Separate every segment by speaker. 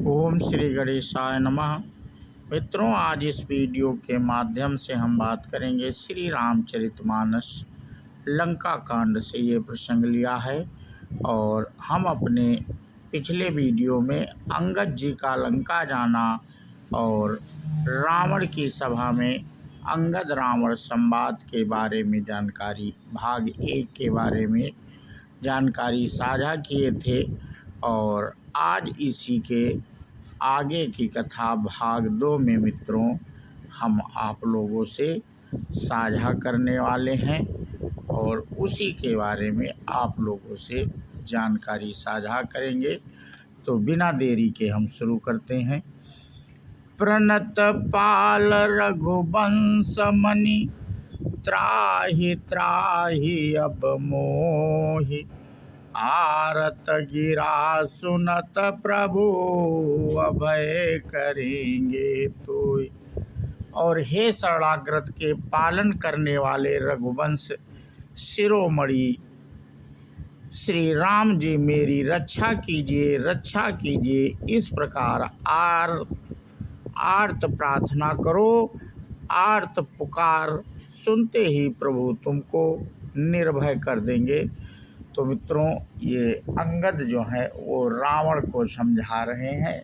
Speaker 1: ओम श्री गणेशाय नमः। मित्रों, आज इस वीडियो के माध्यम से हम बात करेंगे श्री रामचरितमानस लंका कांड से ये प्रसंग लिया है। और हम अपने पिछले वीडियो में अंगद जी का लंका जाना और रावण की सभा में अंगद रावण संवाद के बारे में जानकारी भाग 1 के बारे में जानकारी साझा किए थे। और आज इसी के आगे की कथा भाग 2 में मित्रों हम आप लोगों से साझा करने वाले हैं और उसी के बारे में आप लोगों से जानकारी साझा करेंगे। तो बिना देरी के हम शुरू करते हैं। प्रणत पाल रघुवंश मणि त्राहि त्राहि अब मोहि आरत गिरा सुनत प्रभु अभय करेंगे तो। और हे शरणागत के पालन करने वाले रघुवंश शिरोमणि श्री राम जी, मेरी रक्षा कीजिए, रक्षा कीजिए। इस प्रकार आर्त प्रार्थना करो। आर्त पुकार सुनते ही प्रभु तुमको निर्भय कर देंगे। तो मित्रों, ये अंगद जो है वो रावण को समझा रहे हैं।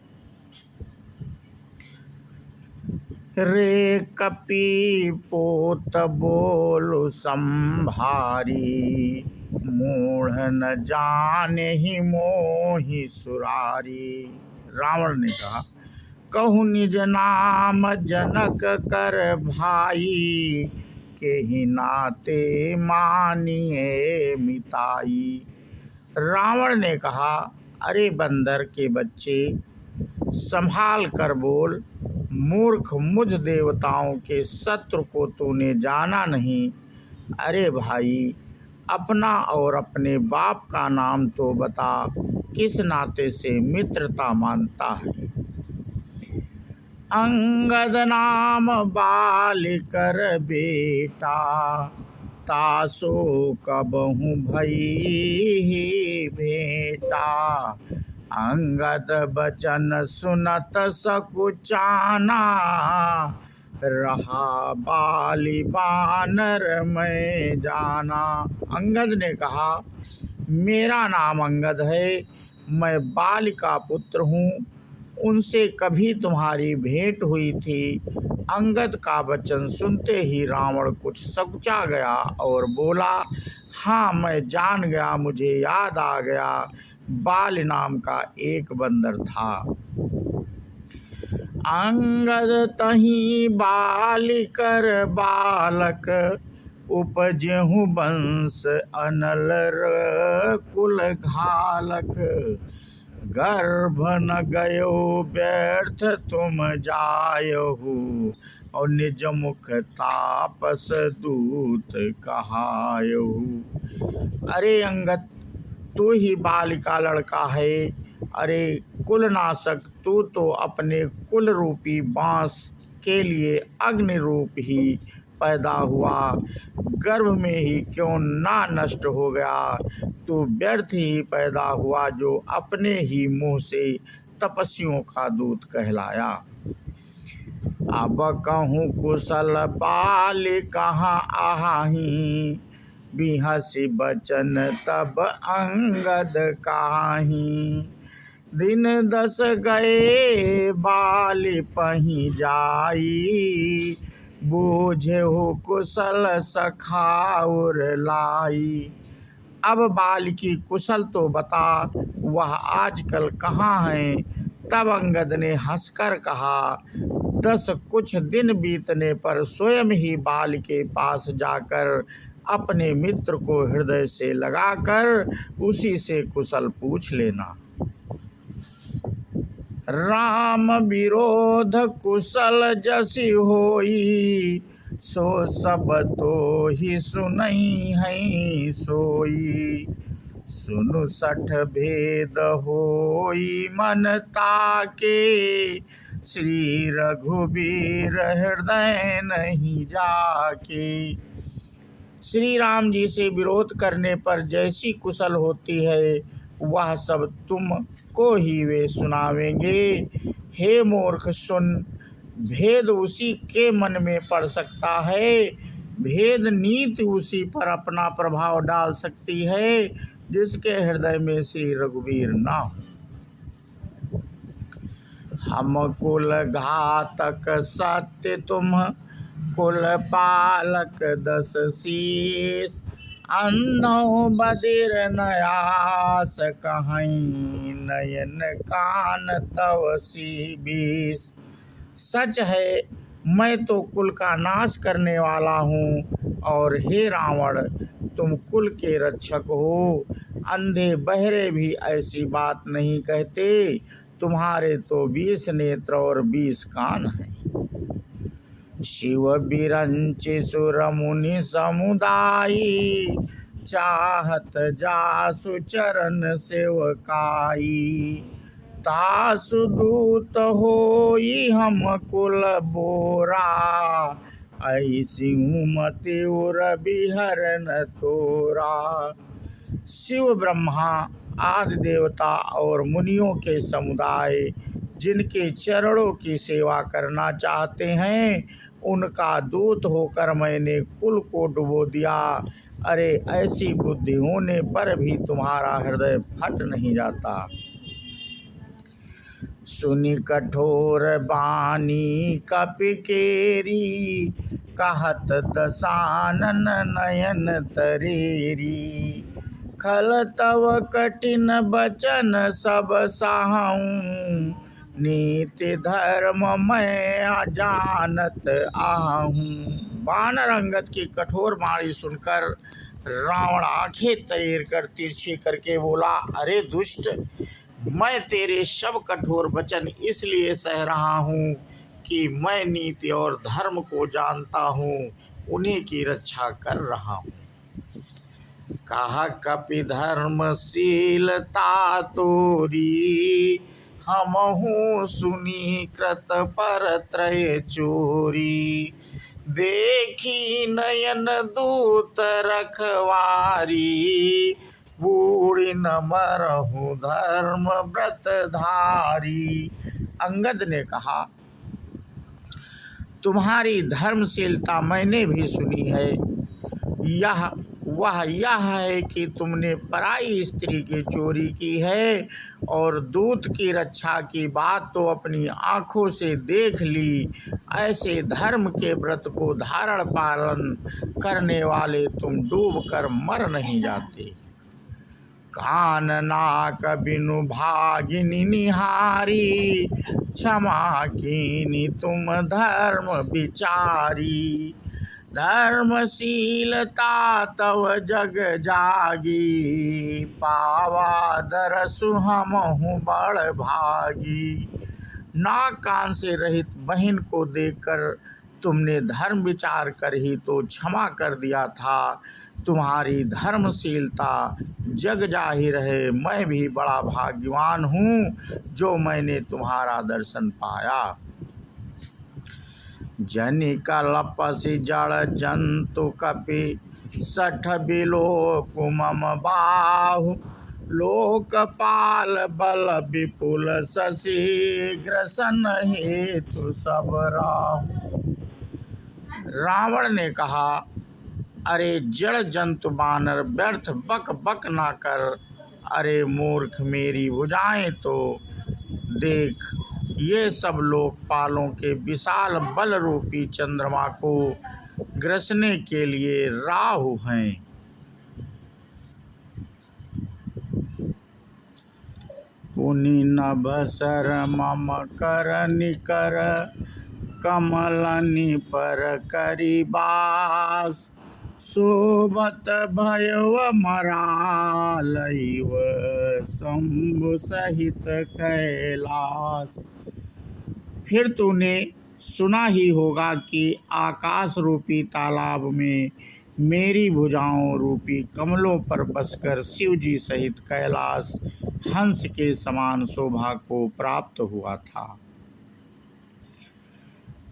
Speaker 1: रे कपि पोत बोलु संभारी मूढ़ न जाने ही मोहि सुरारी। रावण ने कहा, कहु निज नाम जनक कर भाई के ही नाते मानिए मिताई। रावण ने कहा, अरे बंदर के बच्चे, संभाल कर बोल। मूर्ख, मुझ देवताओं के शत्रु को तूने जाना नहीं। अरे भाई, अपना और अपने बाप का नाम तो बता, किस नाते से मित्रता मानता है। अंगद नाम बालिकर बेटा तासो कबहु भई भेटा। अंगद बचन सुनत सकुचाना रहा बाली बानर में जाना। अंगद ने कहा, मेरा नाम अंगद है, मैं बाल का पुत्र हूँ। उनसे कभी तुम्हारी भेंट हुई थी। अंगद का वचन सुनते ही रावण कुछ सकुचा गया और बोला, हाँ मैं जान गया, मुझे याद आ गया। बाल नाम का एक बंदर था। अंगद तही बालिकर बालक उपजेहु वंश अनल कुल घालक। गर्भ न गयो व्यर्थ तुम जायहु और निज मुख तापस दूत कहायहु। अरे अंगद, तू ही बाल का लड़का है। अरे कुलनाशक, तू तो अपने कुल रूपी बांस के लिए अग्नि रूप ही पैदा हुआ। गर्भ में ही क्यों ना नष्ट हो गया। तू व्यर्थ ही पैदा हुआ, जो अपने ही मुंह से तपस्वियों का दूत कहलाया। अब कहूँ कुशल बाल कहाँ आही, बिहसी बचन तब अंगद काही। दिन 10 गए बाल पही जाई, बूझेहु कुशल सखाउर लाई। अब बाल की कुशल तो बता, वह आजकल कहाँ है। तब अंगद ने हंसकर कहा, 10 कुछ दिन बीतने पर स्वयं ही बाल के पास जाकर अपने मित्र को हृदय से लगाकर उसी से कुशल पूछ लेना। राम विरोध कुशल जसि होई, सो सब तो ही सुनई है सोई। सुनु 60 भेद होई मन ताके, श्री रघुबीर हृदय नहीं जाके। श्री राम जी से विरोध करने पर जैसी कुशल होती है, वह सब तुम को ही वे सुनावेंगे। हे मूर्ख सुन, भेद उसी के मन में पड़ सकता है, भेद नीति उसी पर अपना प्रभाव डाल सकती है जिसके हृदय में श्री रघुवीर ना हो। हम कुल घातक सत्य तुम कुल पालक 10 शीस, अंधों बधिर नयास कहीं नयन कान तव सी 20। सच है, मैं तो कुल का नाश करने वाला हूँ, और हे रावण, तुम कुल के रक्षक हो। अंधे बहरे भी ऐसी बात नहीं कहते, तुम्हारे तो 20 नेत्र और 20 कान हैं। शिव बिरंचि सुर मुनि समुदायी, चाहत जासु चरण सेवकाई, तासु दूत होई हम कुल बोरा, ऐसी मति उर बिहरन तोरा। शिव ब्रह्मा आदि देवता और मुनियों के समुदाय जिनके चरणों की सेवा करना चाहते हैं, उनका दूत होकर मैंने कुल को डुबो दिया। अरे ऐसी बुद्धि होने पर भी तुम्हारा हृदय फट नहीं जाता। सुनि कठोर बानी कपि केरी, कहत दसानन नयन तरेरी, खल तव कठिन बचन सब साहूँ, नीति धर्म मैं अजानत आहूँ। वानर अंगद की कठोर वाणी सुनकर रावण आंखें तरेर कर तिरछी करके बोला, अरे दुष्ट, मैं तेरे सब कठोर वचन इसलिए सह रहा हूँ कि मैं नीति और धर्म को जानता हूँ, उन्हीं की रक्षा कर रहा हूँ। कहा कपि धर्मशीलता तोरी, हमहु सुनी कृत पर त्रय चोरी, देखी नयन दूत रखवारी, बूढ़ी न मरहु धर्म व्रत धारी। अंगद ने कहा, तुम्हारी धर्मशीलता मैंने भी सुनी है। यह है कि तुमने पराई स्त्री की चोरी की है, और दूत की रक्षा की बात तो अपनी आँखों से देख ली। ऐसे धर्म के व्रत को धारण पालन करने वाले तुम डूब कर मर नहीं जाते। कान नाक बिनु भागिनी निहारी, क्षमा कीनी तुम धर्म विचारी, धर्मशीलता तव जग जागी, पावा दरसु हमहु बड़ भागी। नाक कान से रहित बहन को देखकर तुमने धर्म विचार कर ही तो क्षमा कर दिया था। तुम्हारी धर्मशीलता जग जाहिर है। मैं भी बड़ा भाग्यवान हूँ जो मैंने तुम्हारा दर्शन पाया। जनि कलपसि जड़ जंतु कपि, सठ बिलोक मम बाहु, लोकपाल बल विपुल शशि, ग्रसन हेतु सब राहु। रावण ने कहा, अरे जड़ जंतु बानर, व्यर्थ बक बक ना कर। अरे मूर्ख, मेरी भुजाएं तो देख, ये सब लोकपालों के विशाल बल रूपी चंद्रमा को ग्रसने के लिए राहु हैं। पुनि नभ सर मम कर निकर, कमलनि पर करी बास, शोभत भयव मरालइव, शंभु सहित कैलास। फिर तूने सुना ही होगा कि आकाश रूपी तालाब में मेरी भुजाओं रूपी कमलों पर बसकर शिव जी सहित कैलाश हंस के समान शोभा को प्राप्त हुआ था।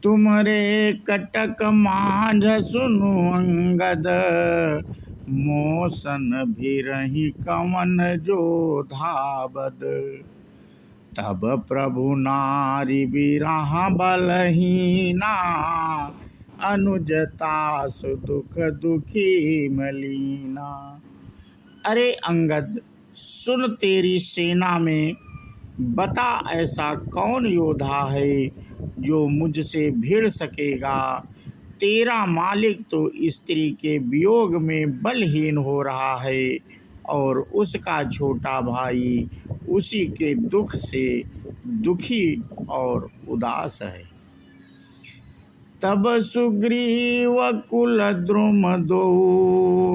Speaker 1: तुम्हारे कटक मांझ सुनु अंगद, मोसन भी रही कवन जो धाबद। तब प्रभु नारी बिरहा बलहीना, अनुजता सुदुख दुखी मलीना। अरे अंगद, सुन तेरी सेना में बता ऐसा कौन योद्धा है जो मुझसे भिड़ सकेगा। तेरा मालिक तो स्त्री के वियोग में बलहीन हो रहा है और उसका छोटा भाई उसी के दुख से दुखी और उदास है। तब सुग्रीव कुल द्रुम दो,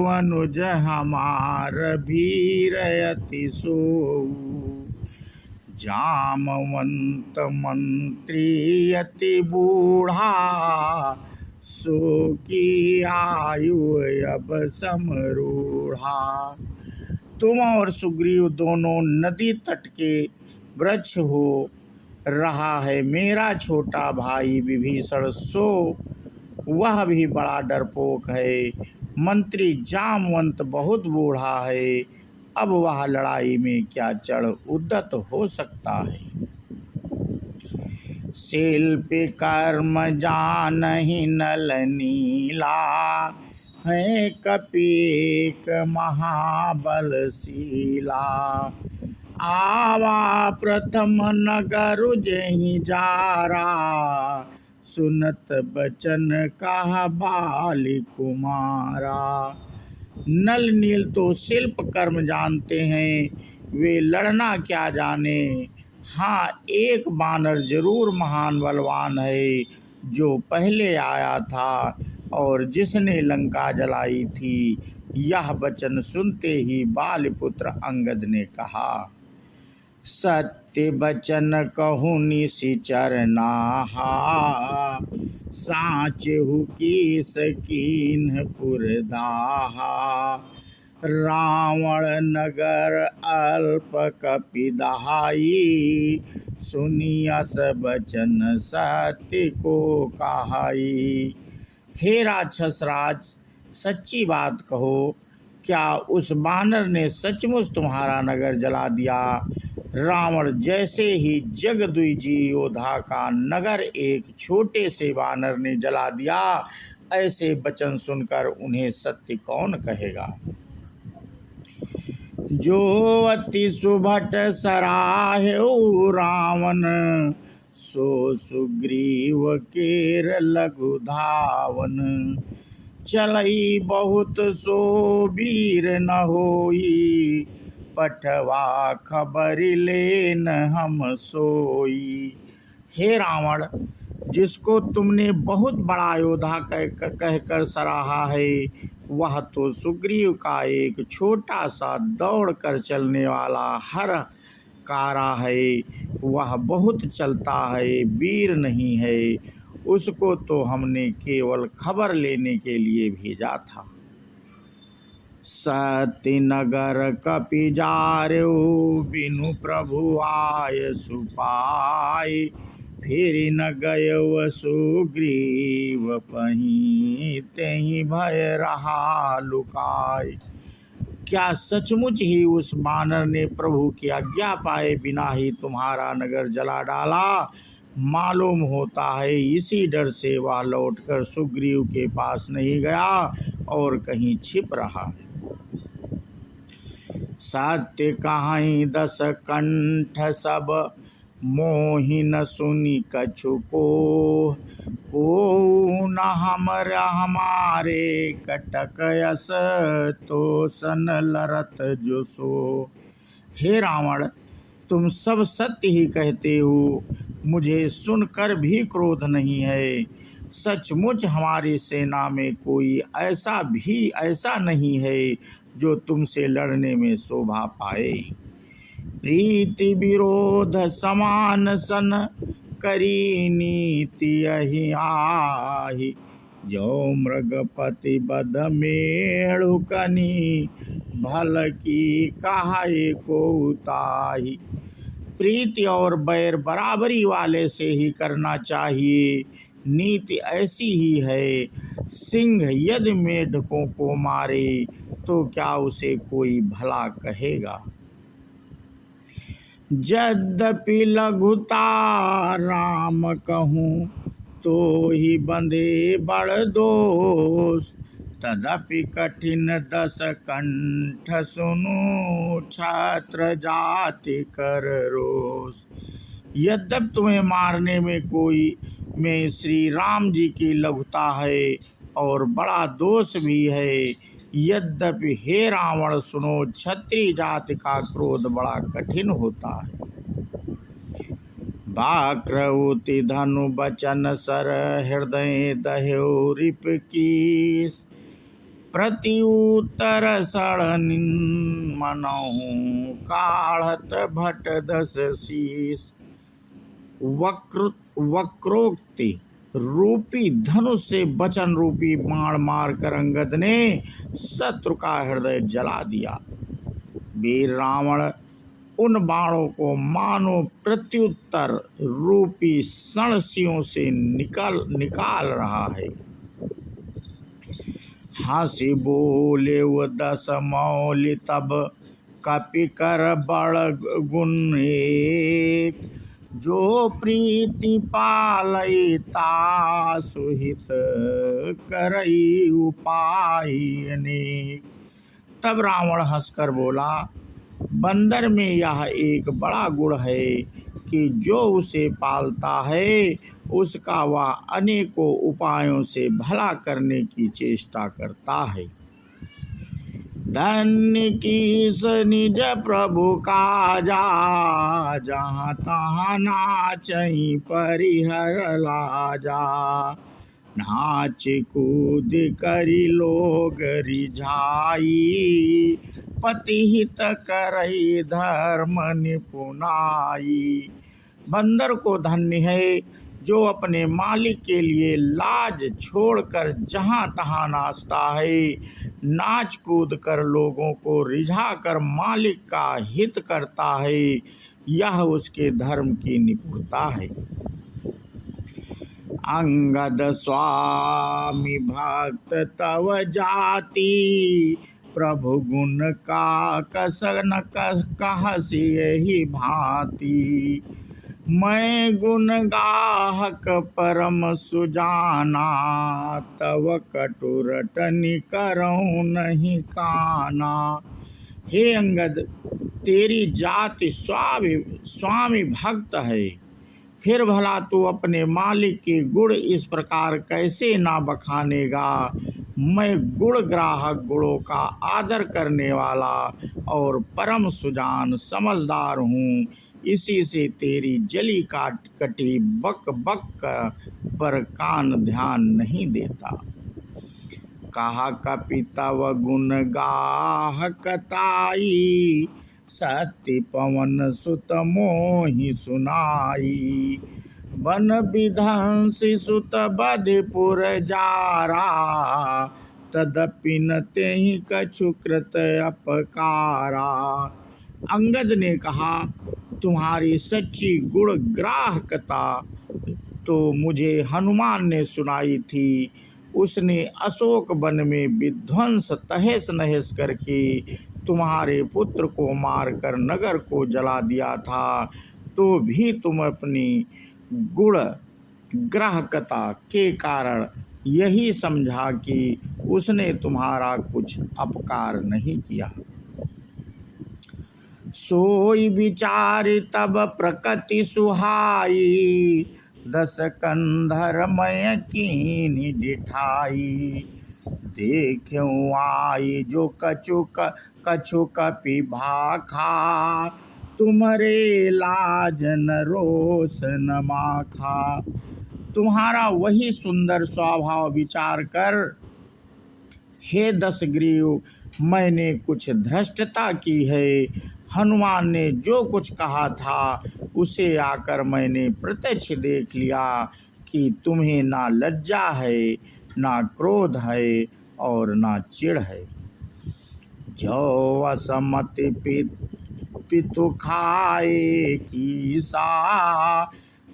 Speaker 1: अनुज हमार भीर अति सोऊ। जामवंत मंत्री अति बूढ़ा, सो की आयु अब समरूढ़ा। तुम और सुग्रीव दोनों नदी तट के वृक्ष हो रहा है। मेरा छोटा भाई विभीषण सो वह भी बड़ा डरपोक है। मंत्री जामवंत बहुत बूढ़ा है, अब वह लड़ाई में क्या चढ़ उद्यत हो सकता है। शिल्प कर्म जानहि नल नीला, है कपीक महाबलशीला। आवा प्रथम नगर जहि जारा, सुनत बचन कहा बाली कुमारा। नल नील तो शिल्प कर्म जानते हैं, वे लड़ना क्या जाने। हाँ, एक बानर जरूर महान बलवान है जो पहले आया था और जिसने लंका जलाई थी। यह वचन सुनते ही बालिपुत्र अंगद ने कहा, सत्य बचन कहूँ निशिचर नाहा, साचहु की सकीन पुरदाहा। रावण नगर अल्प कपिदाई, सुनियस बचन सत्य को कहाई। हे राक्षस राज, सच्ची बात कहो, क्या उस बानर ने सचमुच तुम्हारा नगर जला दिया। रावण जैसे ही जगद्विजयी योद्धा का नगर एक छोटे से बानर ने जला दिया, ऐसे वचन सुनकर उन्हें सत्य कौन कहेगा। जो अति सुभट सराह्यो रावण, सो सुग्रीव केर लघु धावन। चलई बहुत सो वीर न होई, पठवा खबर लेन हम सोई। हे रावण, जिसको तुमने बहुत बड़ा योद्धा कहकर सराहा है, वह तो सुग्रीव का एक छोटा सा दौड़ कर चलने वाला हर कारा है। वह बहुत चलता है, वीर नहीं है। उसको तो हमने केवल खबर लेने के लिए भेजा था। सत्य नगर कपि जार्यो, बिनु प्रभु आय सुपाय। फिर न गयो सुग्रीव पहीं, तेहि भय रहा लुकाय। क्या सचमुच ही उस बानर ने प्रभु की आज्ञा पाए बिना ही तुम्हारा नगर जला डाला। मालूम होता है इसी डर से वह लौटकर सुग्रीव के पास नहीं गया और कहीं छिप रहा। सत्य कहाई दस कंठ सब, मोहि न सुनी कछु को न हमारे कटक यस, तो सन लरत जो सो। हे रावण, तुम सब सत्य ही कहते हो, मुझे सुनकर भी क्रोध नहीं है। सचमुच हमारी सेना में कोई ऐसा नहीं है जो तुमसे लड़ने में शोभा पाए। प्रीति विरोध समान सन, करी नीति यही आही। जो मृगपति बद मेढ़ुकनी, भल की काहे को उताही। प्रीति और बैर बराबरी वाले से ही करना चाहिए। नीति ऐसी ही है, सिंह यदि मेढकों को मारे तो क्या उसे कोई भला कहेगा। यद्यपि लघुता राम कहूँ तो ही बंधे बड़ दोष, तदपि कठिन दस कंठ सुनु छत्र जाति कर रोष। यद्यपि तुम्हें मारने में श्री राम जी की लघुता है और बड़ा दोष भी है, यद्यपि हे रावण सुनो, क्षत्रिय जाति का क्रोध बड़ा कठिन होता है। बाक्रौति धनु बचन सर हृदय दह्यो रिप कीस, प्रति उत्तर सड़न मनहु काढ़त भट दस शीस। वक्रोक्ति रूपी धनुष से वचन रूपी बाण मारकर अंगद ने शत्रु का हृदय जला दिया। वीर रावण उन बाणों को मानो प्रत्युत्तर रूपी सणसियों से निकाल रहा है। हंसी बोले वो दस मौलि तब कपि कर बड़ गुण एक, जो प्रीति पालयता सुहित करई उपाय अनेक। तब रावण हंसकर बोला, बंदर में यह एक बड़ा गुण है कि जो उसे पालता है उसका वह अनेकों उपायों से भला करने की चेष्टा करता है। धन्य कीस निज प्रभु काजा, जहाँ तहाँ नाचई परिहर लाजा। नाच कूद करी लोग रिझाई, पतिहित करई धर्म निपुनाई। बंदर को धन्य है जो अपने मालिक के लिए लाज छोड़कर जहाँ तहाँ नाचता है, नाच कूद कर लोगों को रिझा कर मालिक का हित करता है। यह उसके धर्म की निपुणता है। अंगद स्वामी भक्त तव जाति, प्रभु गुण का कसन कहसी यही भांति। मैं गुण गाहक परम सुजाना, तव कटुरटनि करऊँ नहीं काना। हे अंगद, तेरी जाति स्वामी भक्त है, फिर भला तू अपने मालिक के गुण इस प्रकार कैसे ना बखानेगा। मैं गुण ग्राहक, गुणों का आदर करने वाला और परम सुजान समझदार हूँ। इसी से तेरी जली कटी बक बक पर कान ध्यान नहीं देता। कहा कपि तव गुण गाहकताई, सत्य पवन सुत मोहि सुनाई। बन विध्वंसी सुत बधिपुर जारा, तदपि न तेहि कछु कृत अपकारा। अंगद ने कहा, तुम्हारी सच्ची गुण ग्राहकता तो मुझे हनुमान ने सुनाई थी। उसने अशोक वन में विध्वंस तहस नहस करके तुम्हारे पुत्र को मारकर नगर को जला दिया था, तो भी तुम अपनी गुण ग्राहकता के कारण यही समझा कि उसने तुम्हारा कुछ अपकार नहीं किया। सोई विचारि तब प्रकृति सुहाई, दस कंधर मय कीनि डिठाई। देखूं आई जो कछु कपि भाखा, तुमरे लाज न रोष न माखा। तुम्हारा वही सुंदर स्वभाव विचार कर हे दशग्रीव, मैंने कुछ धृष्टता की है। हनुमान ने जो कुछ कहा था उसे आकर मैंने प्रत्यक्ष देख लिया कि तुम्हें ना लज्जा है, ना क्रोध है और ना चिढ़ है। जो असमति पितु खाए कीसा,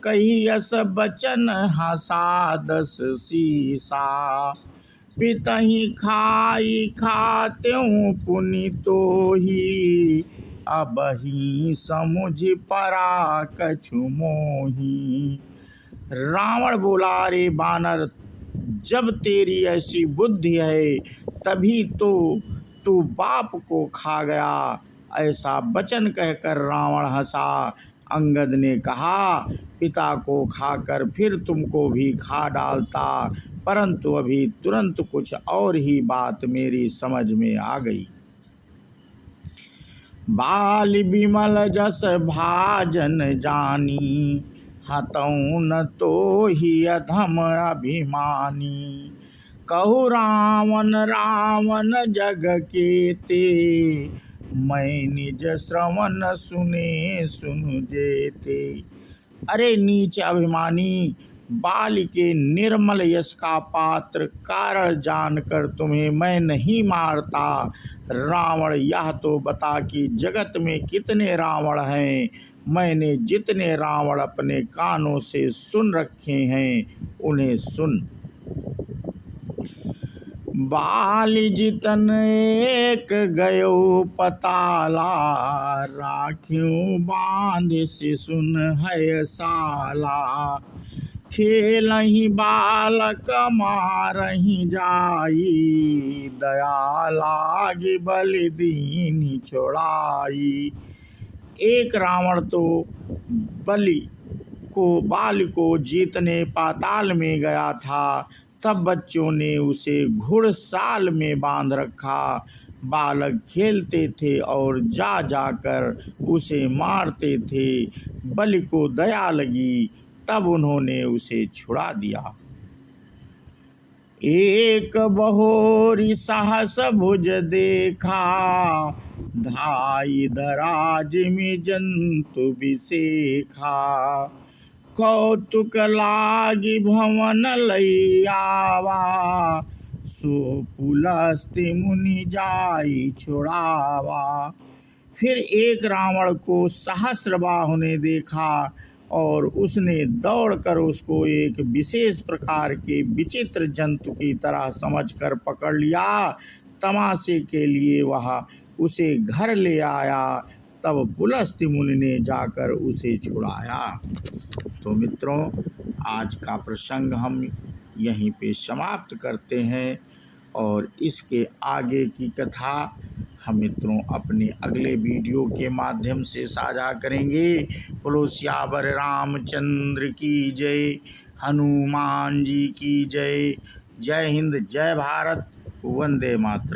Speaker 1: कही अस बचन हसा दस सीसा। पितहि खाई खात्यों पुनि तोहि, अबहि समुझ परा कछु मोहि। रावण बोला, अरे बानर, जब तेरी ऐसी बुद्धि है तभी तो तू बाप को खा गया। ऐसा वचन कहकर रावण हंसा। अंगद ने कहा, पिता को खाकर फिर तुमको भी खा डालता, परंतु अभी तुरंत कुछ और ही बात मेरी समझ में आ गई। बाल बिमल जस भाजन जानी, हतऊ न तो ही अधम अभिमानी। कहु रावण रावण जग केते, मैं निज श्रवण सुने सुनु जेते। अरे नीच अभिमानी, बाल के निर्मल यश का पात्र कारण जानकर तुम्हें मैं नहीं मारता। रावण, यह तो बता कि जगत में कितने रावण हैं। मैंने जितने रावण अपने कानों से सुन रखे हैं उन्हें सुन। बाल जितन एक गयो पताला, राख्यों बांध से सुन है साला। खेलहि बालक मारहि जाई, दया लागे बलि दीन्हि छोड़ाई। एक रावण तो बाल को जीतने पाताल में गया था, तब बच्चों ने उसे घुड़साल में बांध रखा। बालक खेलते थे और जा जाकर उसे मारते थे। बलि को दया लगी, तब उन्होंने उसे छुड़ा दिया। एक बहोरी सहस भुज देखा, धाई धराज में जंतु बिसेखा। कौतुक लागी भवन लई आवा, सो पुलस्त्य मुनि जाई छुड़ावा। फिर एक रावण को सहस्रबाहु ने देखा और उसने दौड़कर उसको एक विशेष प्रकार के विचित्र जंतु की तरह समझकर पकड़ लिया। तमाशे के लिए वह उसे घर ले आया। तब पुलस्त्य मुनि ने जाकर उसे छुड़ाया। तो मित्रों, आज का प्रसंग हम यहीं पे समाप्त करते हैं और इसके आगे की कथा हम मित्रों अपने अगले वीडियो के माध्यम से साझा करेंगे। बोलो सियावर रामचंद्र की जय, हनुमान जी की जय। जय हिंद, जय भारत, वंदे मातरम।